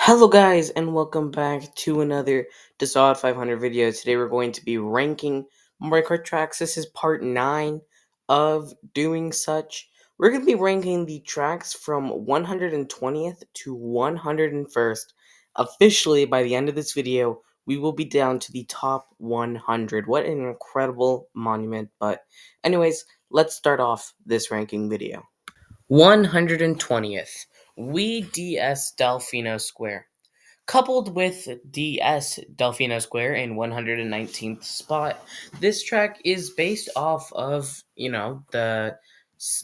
Hello guys and welcome back to another Disod 500 video. Today we're going to be ranking Mario Kart tracks. This is part 9 of doing such. We're going to be ranking the tracks from 120th to 101st. Officially, by the end of this video, we will be down to the top 100. What an incredible monument. But anyways, let's start off this ranking video. 120th, Wii DS Delfino Square. Coupled with DS Delfino Square in 119th spot, this track is based off of, the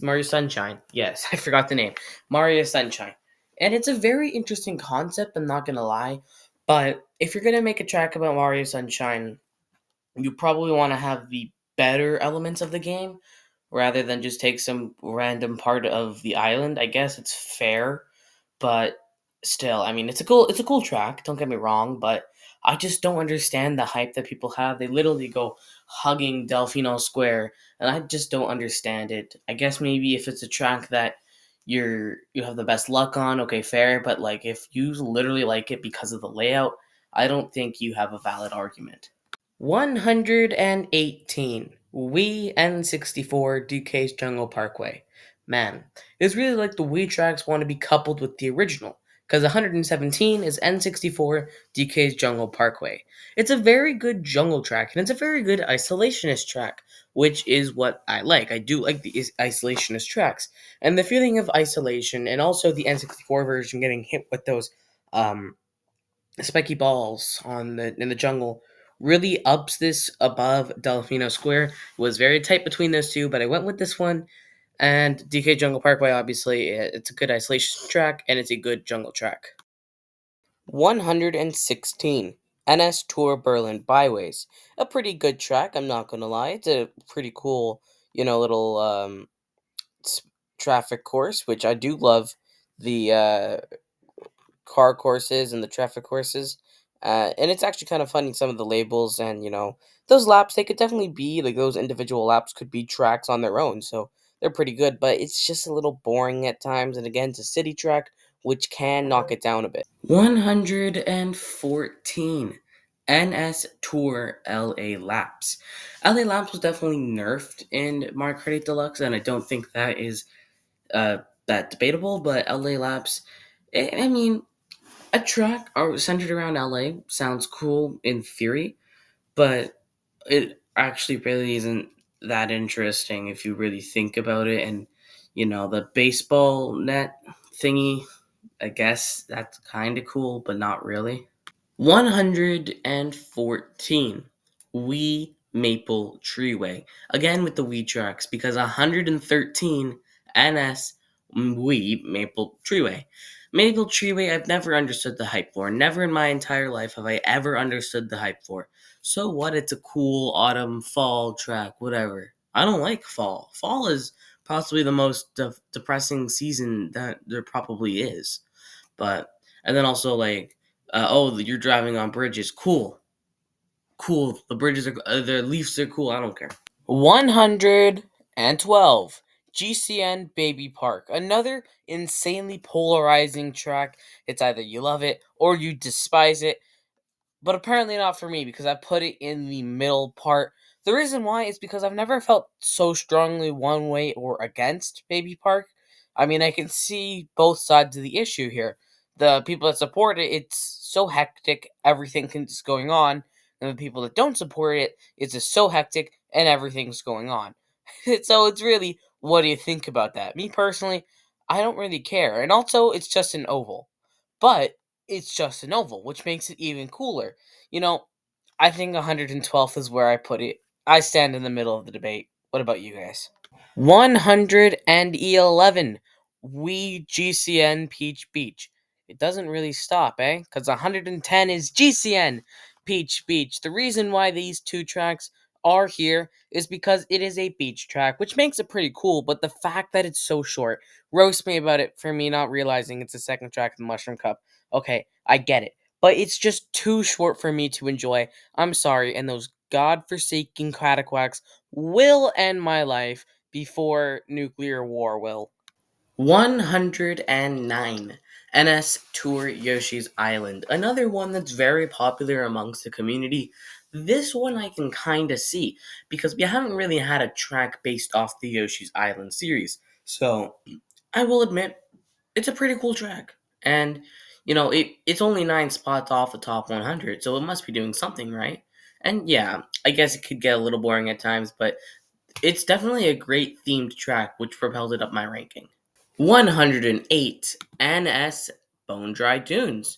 Mario Sunshine. Yes, I forgot the name. Mario Sunshine. And it's a very interesting concept, I'm not going to lie. But if you're going to make a track about Mario Sunshine, you probably want to have the better elements of the game rather than just take some random part of the island. I guess it's fair, but still, I mean, it's a cool track. Don't get me wrong, but I just don't understand the hype that people have. They literally go hugging Delfino Square, and I just don't understand it. I guess maybe if it's a track that you have the best luck on, okay, fair. But like, if you literally like it because of the layout, I don't think you have a valid argument. 118. Wii N64 DK's Jungle Parkway. Man, it's really like the Wii tracks want to be coupled with the original, because 117 is N64 DK's Jungle Parkway. It's a very good jungle track, and it's a very good isolationist track, which is what I like. I do like the isolationist tracks, and the feeling of isolation, and also the N64 version getting hit with those um, spiky balls on the in the jungle really ups this above Delfino Square. It was very tight between those two, but I went with this one. And DK Jungle Parkway, obviously, it's a good isolation track and it's a good jungle track. 116. NS Tour Berlin Byways. A pretty good track, I'm not gonna lie. It's a pretty cool, little s- traffic course, which I do love the car courses and the traffic courses. And it's actually kind of funny, some of the labels and those laps, they could definitely be like, those individual laps could be tracks on their own, so they're pretty good, but it's just a little boring at times. And again, it's a city track, which can knock it down a bit. 114. NS Tour LA Laps. LA Laps was definitely nerfed in Mario Kart 8 Deluxe, and I don't think that is uh, that debatable, but LA Laps, I mean, a track centered around LA sounds cool in theory, but it actually really isn't that interesting if you really think about it. And the baseball net thingy, I guess that's kind of cool, but not really. 114. Wee Maple Treeway. Again with the Wii tracks, because 113 NS Wee Maple Treeway. Maple Treeway, I've never understood the hype for. Never in my entire life have I ever understood the hype for. So what? It's a cool autumn, fall track, whatever. I don't like fall. Fall is possibly the most depressing season that there probably is. But, and then also, like, oh, you're driving on bridges. Cool. Cool. The bridges are, the leaves are cool. I don't care. 112. GCN Baby Park. Another insanely polarizing track. It's either you love it or you despise it, but apparently not for me, because I put it in the middle part. The reason why is because I've never felt so strongly one way or against Baby Park. I mean, I can see both sides of the issue here. The people that support it, it's so hectic, everything's going on, and the people that don't support it, it's just so hectic and everything's going on. So it's really, what do you think about that? Me personally, I don't really care. And also, it's just an oval. But it's just an oval, which makes it even cooler. You know, I think 112th is where I put it. I stand in the middle of the debate. What about you guys? 111. We GCN Peach Beach. It doesn't really stop, eh? Because 110 is GCN Peach Beach. The reason why these two tracks are here is because it is a beach track, which makes it pretty cool, but the fact that it's so short, roast me about it for me not realizing it's the second track of the Mushroom Cup. Okay, I get it. But it's just too short for me to enjoy. I'm sorry, and those godforsaken Cataquacks will end my life before nuclear war will. 109. NS Tour Yoshi's Island, another one that's very popular amongst the community. This one I can kind of see because we haven't really had a track based off the Yoshi's Island series. So I will admit it's a pretty cool track. And it's only 9 spots off the top 100, so it must be doing something right. And yeah, I guess it could get a little boring at times, but it's definitely a great themed track, which propelled it up my ranking. 108 NS Bone Dry Dunes.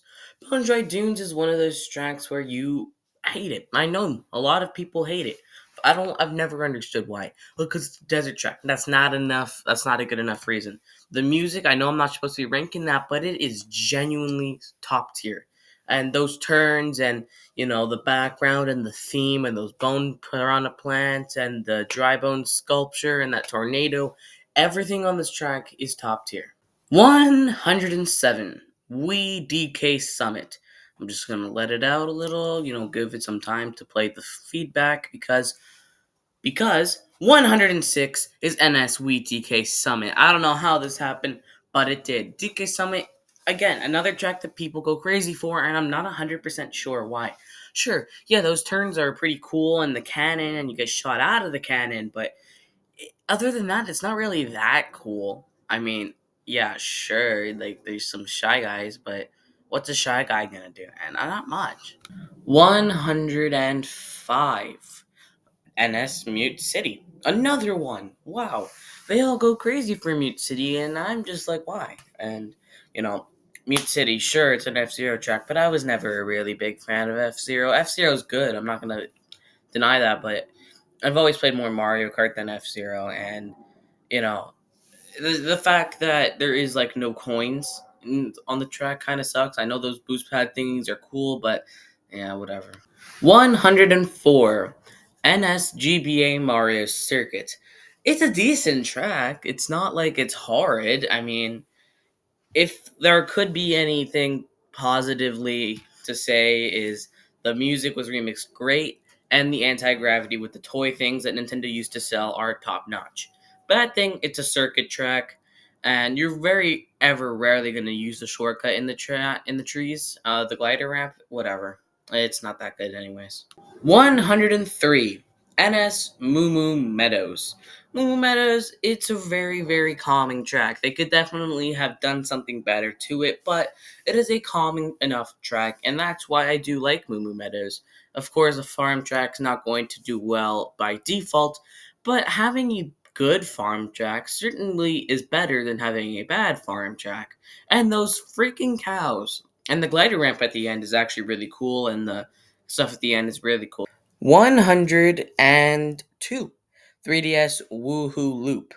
Bone Dry Dunes is one of those tracks where you hate it. I know a lot of people hate it. I've never understood why. Look, because it's a desert track. That's not enough. That's not a good enough reason. The music, I know I'm not supposed to be ranking that, but it is genuinely top tier. And those turns and the background and the theme and those bone piranha plants and the dry bone sculpture and that tornado, everything on this track is top tier. 107 We DK Summit. I'm just gonna let it out a little, give it some time to play the feedback because 106 is NS We DK Summit. I don't know how this happened, but it did. DK Summit, again, another track that people go crazy for, and I'm not 100% sure why. Sure, yeah, those turns are pretty cool, and the cannon, and you get shot out of the cannon, but other than that, it's not really that cool. I mean, yeah, sure, like there's some shy guys, but what's a shy guy gonna do? And not much. 105 NS Mute City. Another one. Wow. They all go crazy for Mute City, and I'm just like, why? And, you know, Mute City, sure, it's an F Zero track, but I was never a really big fan of F Zero. F Zero's good, I'm not gonna deny that, but I've always played more Mario Kart than F Zero, and you know, the fact that there is like no coins on the track kind of sucks. I know those boost pad things are cool, but yeah, whatever. 104 NSGBA Mario Circuit. It's a decent track. It's not like it's horrid. I mean, if there could be anything positively to say is the music was remixed great and the anti-gravity with the toy things that Nintendo used to sell are top notch. Bad thing, it's a circuit track and you're very ever rarely going to use the shortcut in the trees, the glider ramp, whatever. It's not that good anyways. 103 NS Moo Meadows. Moo Meadows, it's a very, very calming track. They could definitely have done something better to it, but it is a calming enough track, and that's why I do like Moo Meadows. Of course, a farm track's not going to do well by default, but having a good farm track certainly is better than having a bad farm track. And those freaking cows. And the glider ramp at the end is actually really cool, and the stuff at the end is really cool. 102 3DS Woohoo Loop.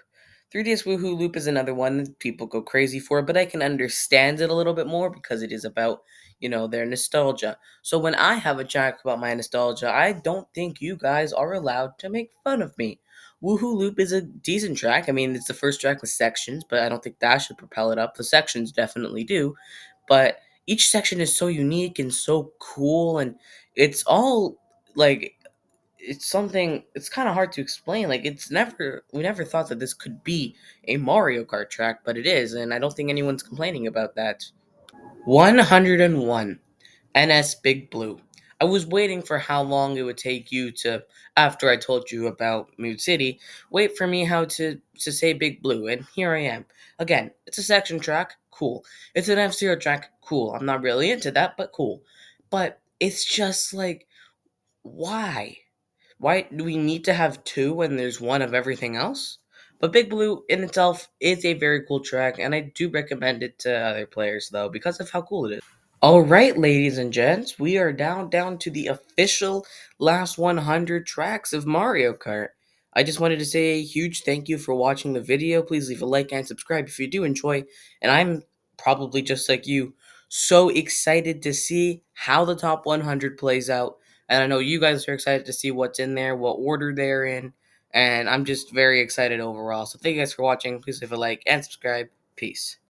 3DS Woohoo Loop is another one that people go crazy for, but I can understand it a little bit more because it is about, their nostalgia. So when I have a track about my nostalgia, I don't think you guys are allowed to make fun of me. Woohoo Loop is a decent track. I mean, it's the first track with sections, but I don't think that should propel it up. The sections definitely do, but each section is so unique and so cool, and it's all like it's something it's kind of hard to explain. Like we never thought that this could be a Mario Kart track, but it is, and I don't think anyone's complaining about that. 101 NS Big Blue. I was waiting for how long it would take you to, after I told you about Mood City, wait for me how to say Big Blue, and here I am. Again, it's a section track, cool. It's an F-Zero track, cool. I'm not really into that, but cool. But it's just like, why? Why do we need to have two when there's one of everything else? But Big Blue in itself is a very cool track, and I do recommend it to other players though because of how cool it is. All right, ladies and gents, we are down to the official last 100 tracks of Mario Kart. I just wanted to say a huge thank you for watching the video. Please leave a like and subscribe if you do enjoy. And I'm probably just like you, so excited to see how the top 100 plays out. And I know you guys are excited to see what's in there, what order they're in. And I'm just very excited overall. So thank you guys for watching. Please leave a like and subscribe. Peace.